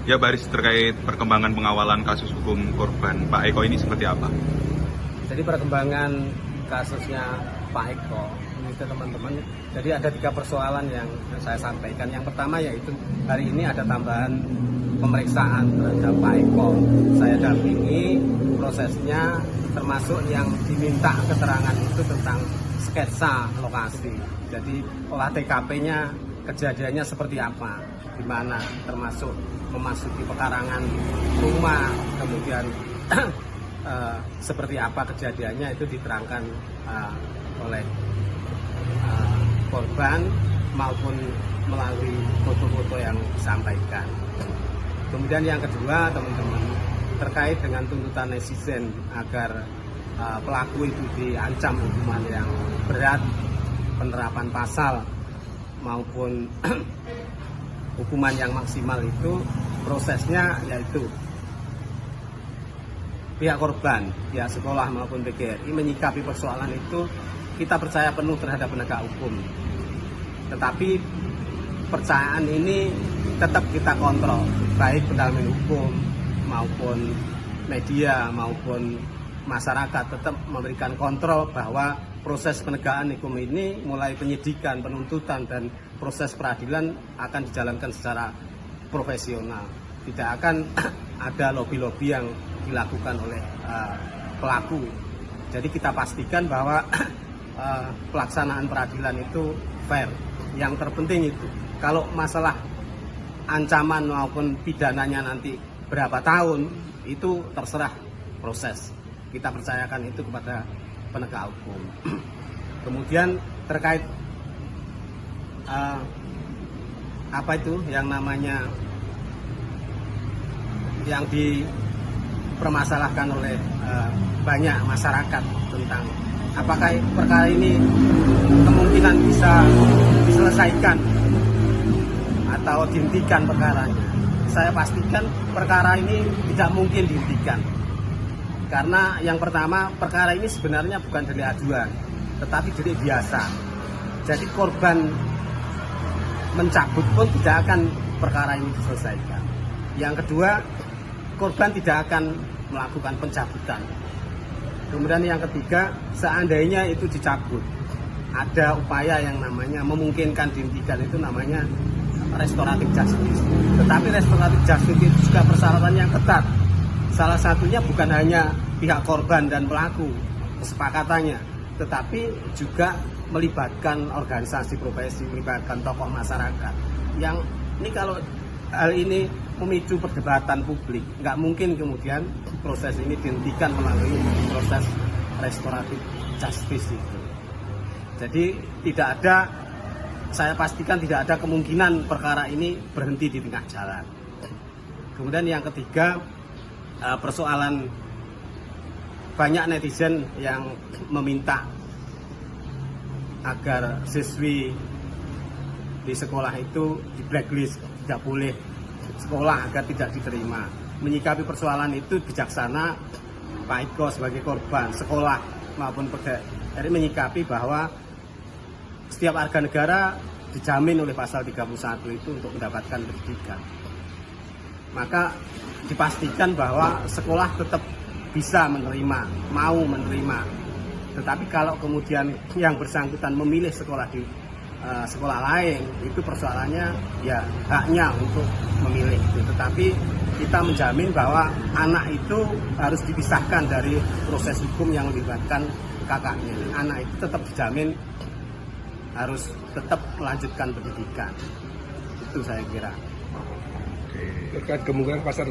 Ya, Baris, terkait perkembangan pengawalan kasus hukum korban Pak Eko ini seperti apa? Jadi perkembangan kasusnya Pak Eko ini teman-teman, jadi ada 3 persoalan yang saya sampaikan. Yang pertama yaitu hari ini ada tambahan pemeriksaan terhadap Pak Eko. Saya dampingi prosesnya, termasuk yang diminta keterangan itu tentang sketsa lokasi. Jadi olah TKP-nya, kejadiannya seperti apa, di mana, termasuk memasuki pekarangan rumah, kemudian seperti apa kejadiannya itu diterangkan oleh korban maupun melalui foto-foto yang disampaikan. Kemudian yang kedua, teman-teman, terkait dengan tuntutan netizen agar pelaku itu diancam hukuman yang berat, penerapan pasal maupun hukuman yang maksimal, itu prosesnya yaitu pihak korban, pihak sekolah maupun PGRI menyikapi persoalan itu, kita percaya penuh terhadap penegak hukum. Tetapi percayaan ini tetap kita kontrol, baik pendalaman hukum maupun media maupun masyarakat tetap memberikan kontrol bahwa proses penegakan hukum ini mulai penyidikan, penuntutan, dan proses peradilan akan dijalankan secara profesional. Tidak akan ada lobby-lobby yang dilakukan oleh pelaku. Jadi kita pastikan bahwa pelaksanaan peradilan itu fair. Yang terpenting itu, kalau masalah ancaman maupun pidananya nanti berapa tahun, itu terserah proses. Kita percayakan itu kepada penegak hukum. Kemudian terkait apa itu yang namanya yang dipermasalahkan oleh banyak masyarakat tentang apakah perkara ini kemungkinan bisa diselesaikan atau dihentikan perkaranya. Saya pastikan perkara ini tidak mungkin dihentikan. Karena yang pertama, perkara ini sebenarnya bukan delik aduan, tetapi delik biasa. Jadi korban mencabut pun tidak akan perkara ini diselesaikan. Yang kedua, korban tidak akan melakukan pencabutan. Kemudian yang ketiga, seandainya itu dicabut, ada upaya yang namanya memungkinkan dihentikan, itu namanya restoratif justice. Tetapi restoratif justice itu juga persyaratan yang ketat. Salah satunya bukan hanya pihak korban dan pelaku kesepakatannya, tetapi juga melibatkan organisasi profesi, melibatkan tokoh masyarakat. Yang ini kalau hal ini memicu perdebatan publik, nggak mungkin kemudian proses ini dihentikan melalui proses restoratif justice itu. Jadi tidak ada, saya pastikan tidak ada kemungkinan perkara ini berhenti di tengah jalan. Kemudian yang ketiga, persoalan banyak netizen yang meminta agar siswi di sekolah itu di blacklist, tidak boleh sekolah agar tidak diterima. Menyikapi persoalan itu bijaksana, Pak Eko sebagai korban, sekolah maupun PGRI menyikapi bahwa setiap warga negara dijamin oleh pasal 31 itu untuk mendapatkan pendidikan. Maka dipastikan bahwa sekolah tetap bisa menerima, mau menerima. Tetapi kalau kemudian yang bersangkutan memilih sekolah di sekolah lain, itu persoalannya ya haknya untuk memilih itu. Tetapi kita menjamin bahwa anak itu harus dipisahkan dari proses hukum yang melibatkan kakaknya. Anak itu tetap dijamin harus tetap melanjutkan pendidikan. Itu saya kira. Terkait kemungkinan pasar